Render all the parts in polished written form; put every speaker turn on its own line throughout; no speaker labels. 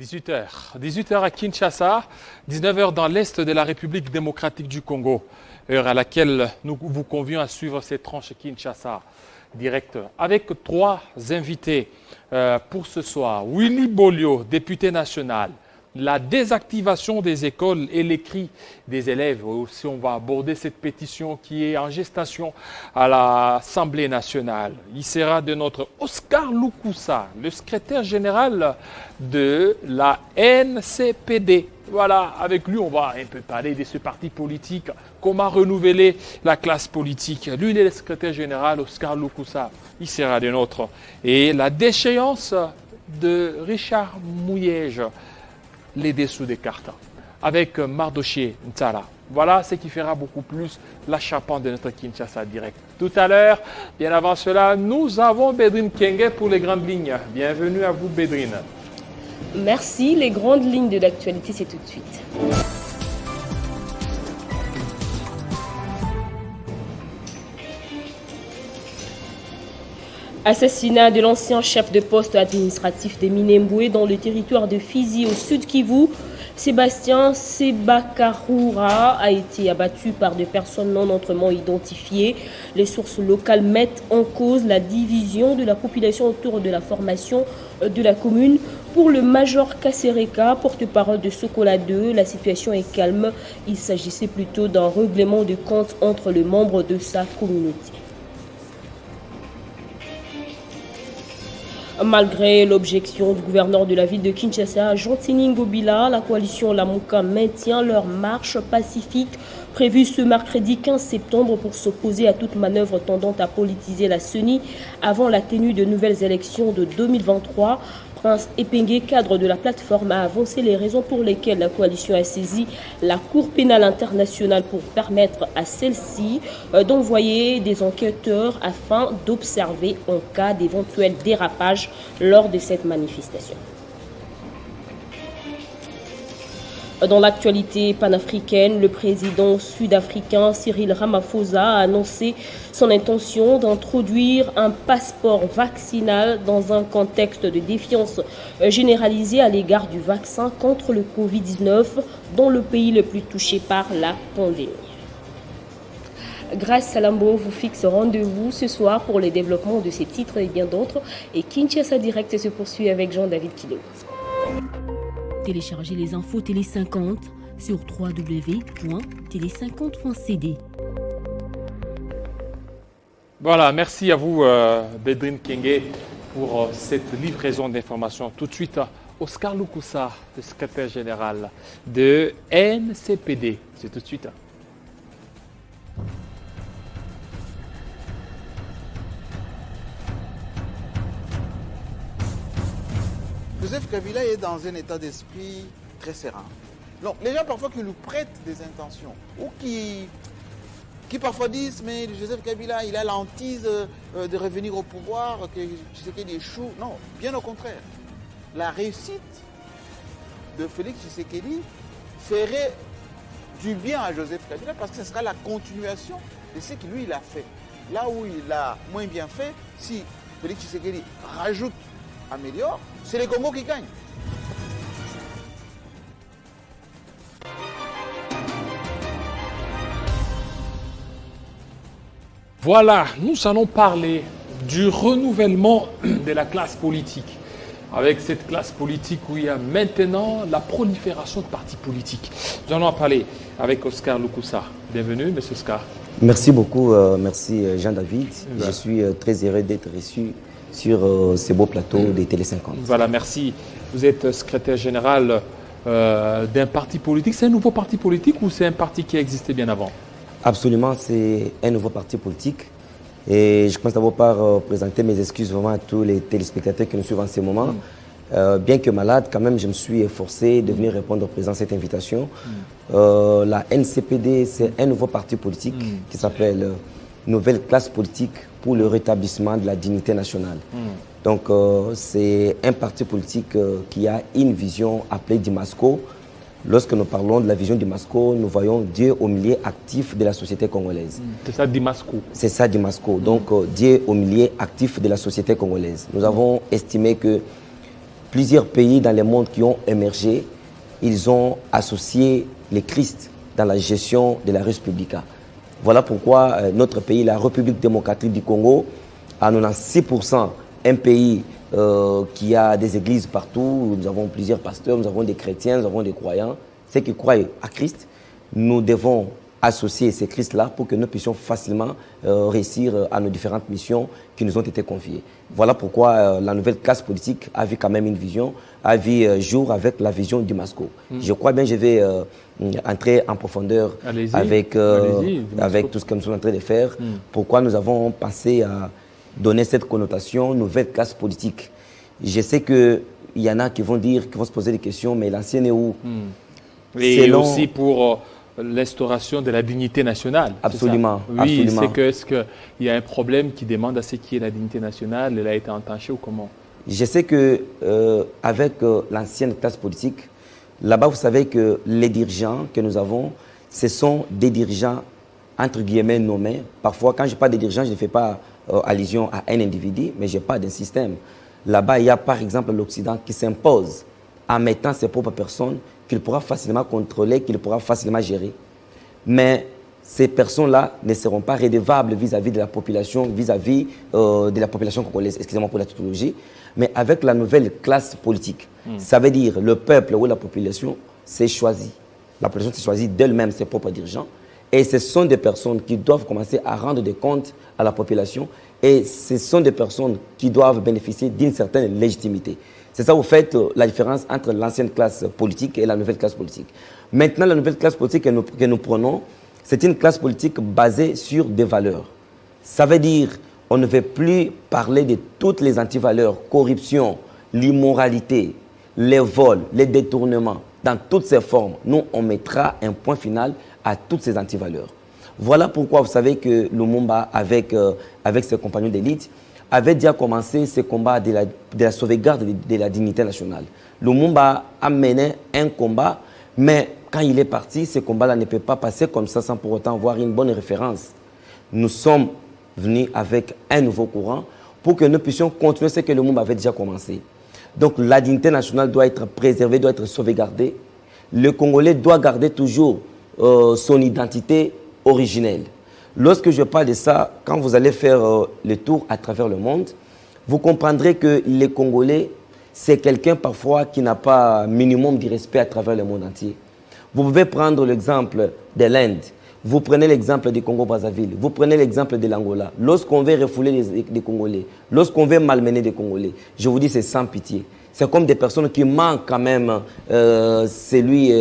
18h à Kinshasa, 19h dans l'est de la République démocratique du Congo, heure à laquelle nous vous convions à suivre ces tranches Kinshasa direct avec trois invités pour ce soir. Willy Bolio, député national, la désactivation des écoles et les cris des élèves. Aussi, on va aborder cette pétition qui est en gestation à l'Assemblée nationale. Il sera de notre Oscar Lukusa, le secrétaire général de la NCPD. Voilà, avec lui, on va un peu parler de ce parti politique, comment renouveler la classe politique. Lui, il est le secrétaire général, Oscar Lukusa. Il sera de notre. Et la déchéance de Richard Mouyège, les dessous des cartes, avec Mardoché Ntala. Voilà ce qui fera beaucoup plus l'acharpement de notre Kinshasa direct. Tout à l'heure, bien avant cela, nous avons Bédrine Kenge pour les grandes lignes. Bienvenue à vous, Bédrine.
Merci. Les grandes lignes de l'actualité, c'est tout de suite. Assassinat de l'ancien chef de poste administratif de Minembwe dans le territoire de Fizi au sud Kivu. Sébastien Sebakaroura a été abattu par des personnes non autrement identifiées. Les sources locales mettent en cause la division de la population autour de la formation de la commune. Pour le major Kassereka, porte-parole de Sokola 2, la situation est calme. Il s'agissait plutôt d'un règlement de compte entre les membres de sa communauté. Malgré l'objection du gouverneur de la ville de Kinshasa, Jean-Tini Ngobila, la coalition Lamuka maintient leur marche pacifique prévue ce mercredi 15 septembre pour s'opposer à toute manœuvre tendant à politiser la CENI avant la tenue de nouvelles élections de 2023. Prince Epengue, cadre de la plateforme, a avancé les raisons pour lesquelles la coalition a saisi la Cour pénale internationale pour permettre à celle-ci d'envoyer des enquêteurs afin d'observer en cas d'éventuel dérapage lors de cette manifestation. Dans l'actualité panafricaine, le président sud-africain Cyril Ramaphosa a annoncé son intention d'introduire un passeport vaccinal dans un contexte de défiance généralisée à l'égard du vaccin contre le Covid-19 dans le pays le plus touché par la pandémie. Grace Salambo vous fixe rendez-vous ce soir pour le développement de ces titres et bien d'autres. Et Kinshasa Direct se poursuit avec Jean-David Kilo.
Téléchargez les infos Télé 50 sur www.télé50.cd.
Voilà, merci à vous, Bédrine Kenge, pour cette livraison d'informations. Tout de suite, Oscar Lukusa, le secrétaire général de NCPD. C'est tout de suite.
Joseph Kabila est dans un état d'esprit très serein. Donc, les gens parfois qui lui prêtent des intentions ou qui parfois disent mais Joseph Kabila il a l'hantise de revenir au pouvoir, que Tshisekedi échoue. Non, bien au contraire. La réussite de Félix Tshisekedi ferait du bien à Joseph Kabila parce que ce sera la continuation de ce que lui il a fait. Là où il a moins bien fait, si Félix Tshisekedi rajoute, améliore, c'est les Congo qui gagnent.
Voilà, nous allons parler du renouvellement de la classe politique. Avec cette classe politique où il y a maintenant la prolifération de partis politiques. Nous allons en parler avec Oscar Lukusa. Bienvenue, monsieur Oscar.
Merci beaucoup, merci Jean-David. Je suis très heureux d'être reçu sur ces beaux plateaux des Télé 50.
Voilà, merci. Vous êtes secrétaire général d'un parti politique. C'est un nouveau parti politique ou c'est un parti qui existait bien avant?
Absolument, c'est un nouveau parti politique. Et je commence d'abord par présenter mes excuses vraiment à tous les téléspectateurs qui nous suivent en ce moment. Bien que malade, quand même, je me suis efforcé de venir répondre présent à cette invitation. La NCPD, c'est un nouveau parti politique qui s'appelle Nouvelle classe politique pour le rétablissement de la dignité nationale. Donc, c'est un parti politique qui a une vision appelée Dimasco. Lorsque nous parlons de la vision Dimasco, nous voyons Dieu au milieu actif de la société congolaise.
C'est ça Dimasco.
C'est ça Dimasco. Donc, Dieu au milieu actif de la société congolaise. Nous avons estimé que plusieurs pays dans le monde qui ont émergé, ils ont associé les Christ dans la gestion de la Res Publica. Voilà pourquoi notre pays, la République démocratique du Congo, à 96%, un pays qui a des églises partout, nous avons plusieurs pasteurs, nous avons des chrétiens, nous avons des croyants, ceux qui croient à Christ, nous devons associer ces Christ-là pour que nous puissions facilement réussir à nos différentes missions qui nous ont été confiées. Voilà pourquoi la nouvelle classe politique a vu quand même une vision, a vu jour avec la vision du Masco. Je crois bien que je vais entrer en profondeur avec tout ce que nous sommes en train de faire. Pourquoi nous avons pensé à donner cette connotation nouvelle classe politique. Je sais qu'il y en a qui vont dire, qui vont se poser des questions, mais l'ancienne est où?
Et aussi pour l'instauration de la dignité nationale.
Absolument.
Oui,
absolument.
Est-ce qu'il y a un problème qui demande à ce qui est la dignité nationale? Elle a été entachée ou comment?
Je sais que avec l'ancienne classe politique, là-bas, vous savez que les dirigeants que nous avons, ce sont des dirigeants entre guillemets nommés. Parfois, quand je parle des dirigeants, je ne fais pas allusion à un individu, mais je parle d'un système. Là-bas, il y a par exemple l'Occident qui s'impose en mettant ses propres personnes qu'il pourra facilement contrôler, qu'il pourra facilement gérer. Mais ces personnes-là ne seront pas redevables vis-à-vis de la population, vis-à-vis de la population congolaise, excusez-moi pour la tautologie, mais avec la nouvelle classe politique. Ça veut dire le peuple ou la population s'est choisi. La population s'est choisie d'elle-même ses propres dirigeants. Et ce sont des personnes qui doivent commencer à rendre des comptes à la population. Et ce sont des personnes qui doivent bénéficier d'une certaine légitimité. C'est ça, vous faites la différence entre l'ancienne classe politique et la nouvelle classe politique. Maintenant, la nouvelle classe politique que nous prenons, c'est une classe politique basée sur des valeurs. Ça veut dire on ne veut plus parler de toutes les antivaleurs, corruption, l'immoralité, les vols, les détournements, dans toutes ces formes. Nous, on mettra un point final à toutes ces antivaleurs. Voilà pourquoi vous savez que Lumumba, avec ses compagnons d'élite, avait déjà commencé ce combat de la sauvegarde de la dignité nationale. Lumumba a mené un combat, mais quand il est parti, ce combat-là ne peut pas passer comme ça sans pour autant avoir une bonne référence. Nous sommes venus avec un nouveau courant pour que nous puissions continuer ce que Lumumba avait déjà commencé. Donc la dignité nationale doit être préservée, doit être sauvegardée. Le Congolais doit garder toujours son identité originelle. Lorsque je parle de ça, quand vous allez faire le tour à travers le monde, vous comprendrez que les Congolais, c'est quelqu'un parfois qui n'a pas un minimum de respect à travers le monde entier. Vous pouvez prendre l'exemple de l'Inde, vous prenez l'exemple du Congo-Brazzaville, vous prenez l'exemple de l'Angola. Lorsqu'on veut refouler les Congolais, lorsqu'on veut malmener des Congolais, je vous dis c'est sans pitié. C'est comme des personnes qui manquent quand même celui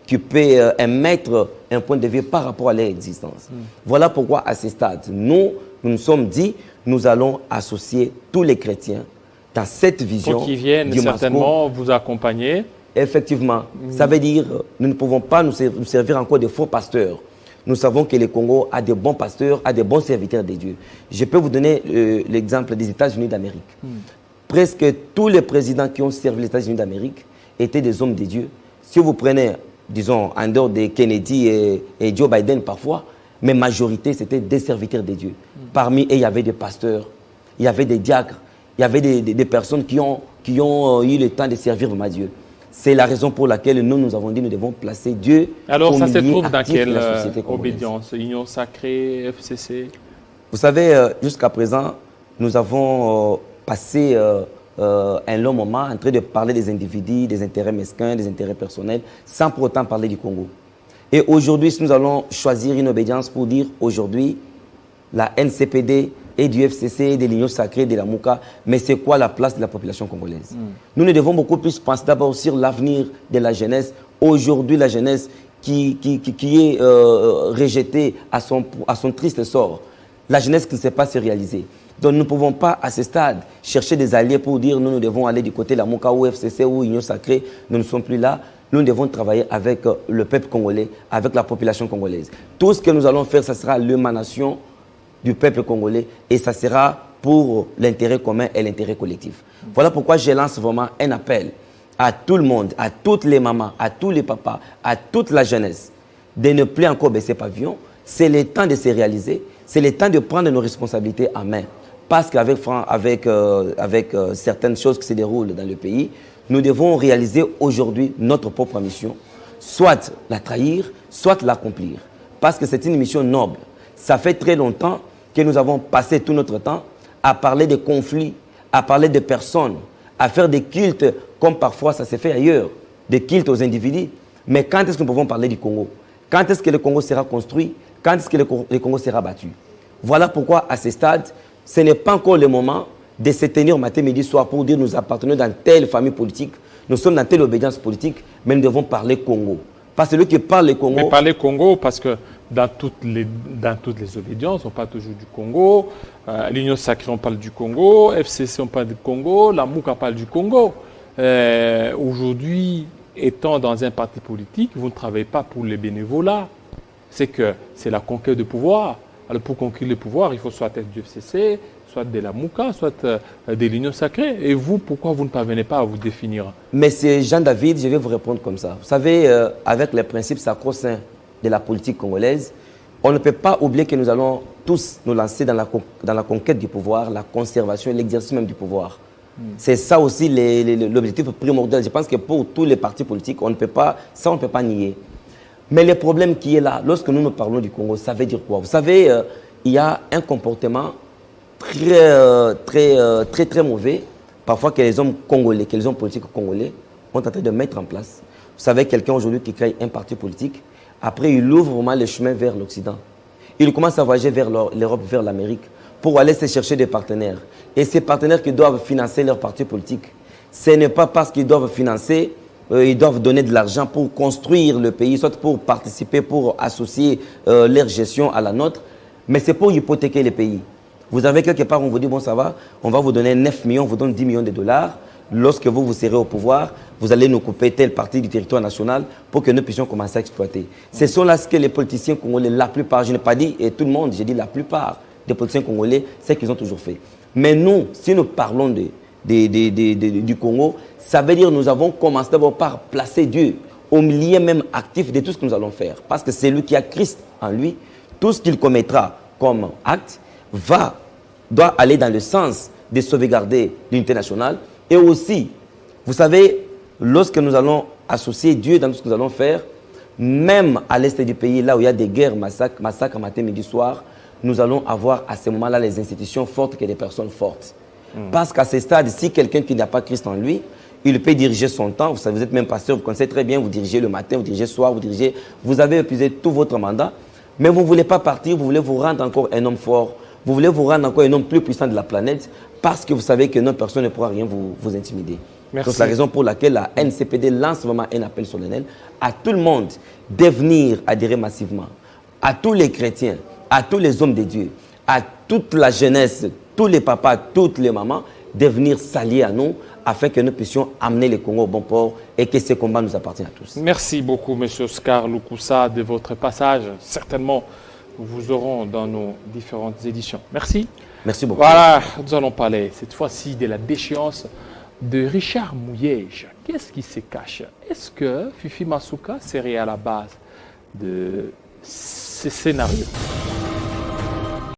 qui peut émettre un point de vue par rapport à leur existence. Voilà pourquoi à ce stade, nous nous sommes dit, nous allons associer tous les chrétiens dans cette vision.
Pour qu'ils viennent certainement vous accompagner.
Effectivement. Ça veut dire nous ne pouvons pas nous servir encore de faux pasteurs. Nous savons que le Congo a de bons pasteurs, a de bons serviteurs de Dieu. Je peux vous donner l'exemple des États-Unis d'Amérique. Presque tous les présidents qui ont servi les États-Unis d'Amérique étaient des hommes de Dieu. Si vous prenez, disons, en dehors de Kennedy et Joe Biden parfois, mais majorité, c'était des serviteurs de Dieu. Parmi eux, il y avait des pasteurs, il y avait des diacres, il y avait des personnes qui ont eu le temps de servir vraiment Dieu. C'est la raison pour laquelle nous avons dit que nous devons placer Dieu.
Alors, ça se
milieu
trouve dans
actif de
quelle
la société congolaise.
obédience? Union sacrée, FCC?
Vous savez, jusqu'à présent, nous avons passé un long moment en train de parler des individus, des intérêts mesquins, des intérêts personnels, sans pour autant parler du Congo. Et aujourd'hui, si nous allons choisir une obédience pour dire aujourd'hui, la NCPD et du FCC, de l'Union sacrée, de la Mouka, mais c'est quoi la place de la population congolaise? Nous ne devons beaucoup plus penser d'abord sur l'avenir de la jeunesse. Aujourd'hui, la jeunesse qui est rejetée à son triste sort. La jeunesse qui ne sait pas se réaliser. Donc nous ne pouvons pas, à ce stade, chercher des alliés pour dire nous devons aller du côté de la Mouka ou FCC ou Union sacrée. Nous ne sommes plus là. Nous devons travailler avec le peuple congolais, avec la population congolaise. Tout ce que nous allons faire, ce sera l'émanation du peuple congolais et ça sera pour l'intérêt commun et l'intérêt collectif. Voilà pourquoi je lance vraiment un appel à tout le monde, à toutes les mamans, à tous les papas, à toute la jeunesse, de ne plus encore baisser pavillon. C'est le temps de se réaliser, c'est le temps de prendre nos responsabilités en main. parce qu'avec certaines choses qui se déroulent dans le pays, nous devons réaliser aujourd'hui notre propre mission, soit la trahir, soit l'accomplir. Parce que c'est une mission noble. Ça fait très longtemps que nous avons passé tout notre temps à parler de conflits, à parler de personnes, à faire des cultes comme parfois ça s'est fait ailleurs, des cultes aux individus. Mais quand est-ce que nous pouvons parler du Congo? Quand est-ce que le Congo sera construit? Quand est-ce que le Congo sera battu? Voilà pourquoi, à ce stade, ce n'est pas encore le moment de se tenir matin, midi, soir pour dire nous appartenons dans telle famille politique, nous sommes dans telle obédience politique, mais nous devons parler Congo. Parce que celui qui parle le Congo...
Mais parler Congo, parce que dans toutes les obédiences, on parle toujours du Congo, l'Union Sacrée, on parle du Congo, FCC, on parle du Congo, la MOUCA parle du Congo. Aujourd'hui, étant dans un parti politique, vous ne travaillez pas pour les bénévolats. C'est que c'est la conquête de pouvoir. Alors pour conquérir le pouvoir, il faut soit être du FCC, soit de la MOUCA, soit de l'Union Sacrée. Et vous, pourquoi vous ne parvenez pas à vous définir?
Mais c'est Jean-David, je vais vous répondre comme ça. Vous savez, avec les principes sacro-saints de la politique congolaise, on ne peut pas oublier que nous allons tous nous lancer dans la conquête du pouvoir, la conservation et l'exercice même du pouvoir. C'est ça aussi l'objectif primordial. Je pense que pour tous les partis politiques, on ne peut pas nier. Mais le problème qui est là, lorsque nous parlons du Congo, ça veut dire quoi? Vous savez, il y a un comportement très mauvais, parfois que les hommes congolais, que les hommes politiques congolais ont tenté de mettre en place. Vous savez, quelqu'un aujourd'hui qui crée un parti politique, après il ouvre vraiment le chemin vers l'Occident. Il commence à voyager vers l'Europe, vers l'Amérique, pour aller se chercher des partenaires. Et ces partenaires qui doivent financer leur parti politique, ce n'est pas parce qu'ils doivent financer, ils doivent donner de l'argent pour construire le pays, soit pour participer, pour associer leur gestion à la nôtre, mais c'est pour hypothéquer le pays. Vous avez quelque part, on vous dit, bon ça va, on va vous donner 9 millions, on vous donne 10 millions de dollars. Lorsque vous serez au pouvoir, vous allez nous couper telle partie du territoire national pour que nous puissions commencer à exploiter. Ce sont là ce que les politiciens congolais, la plupart, je n'ai pas dit et tout le monde, j'ai dit la plupart des politiciens congolais, c'est qu'ils ont toujours fait. Mais nous, si nous parlons du Congo, ça veut dire que nous avons commencé d'abord par placer Dieu au milieu même actif de tout ce que nous allons faire. Parce que c'est lui qui a Christ en lui. Tout ce qu'il commettra comme acte doit aller dans le sens de sauvegarder l'unité nationale. Et aussi, vous savez, lorsque nous allons associer Dieu dans tout ce que nous allons faire, même à l'est du pays, là où il y a des guerres, massacres matin, midi, soir, nous allons avoir à ce moment-là les institutions fortes que des personnes fortes. Parce qu'à ce stade, si quelqu'un qui n'a pas Christ en lui, il peut diriger son temps. Vous savez, vous êtes même pasteur, vous connaissez très bien, vous dirigez le matin, vous dirigez le soir, vous avez épuisé tout votre mandat, mais vous ne voulez pas partir, vous voulez vous rendre encore un homme fort, vous voulez vous rendre encore un homme plus puissant de la planète, parce que vous savez que notre personne ne pourra rien vous intimider. C'est la raison pour laquelle la NCPD lance vraiment un appel solennel à tout le monde de venir adhérer massivement, à tous les chrétiens, à tous les hommes de Dieu, à toute la jeunesse, tous les papas, toutes les mamans, de venir s'allier à nous afin que nous puissions amener le Congo au bon port et que ce combat nous appartienne à tous.
Merci beaucoup, M. Oscar Lukusa, de votre passage. Certainement, nous vous aurons dans nos différentes éditions. Merci.
Merci beaucoup.
Voilà, nous allons parler cette fois-ci de la déchéance de Richard Mouyège. Qu'est-ce qui se cache? Est-ce que Fifi Masuka serait à la base de ce scénario?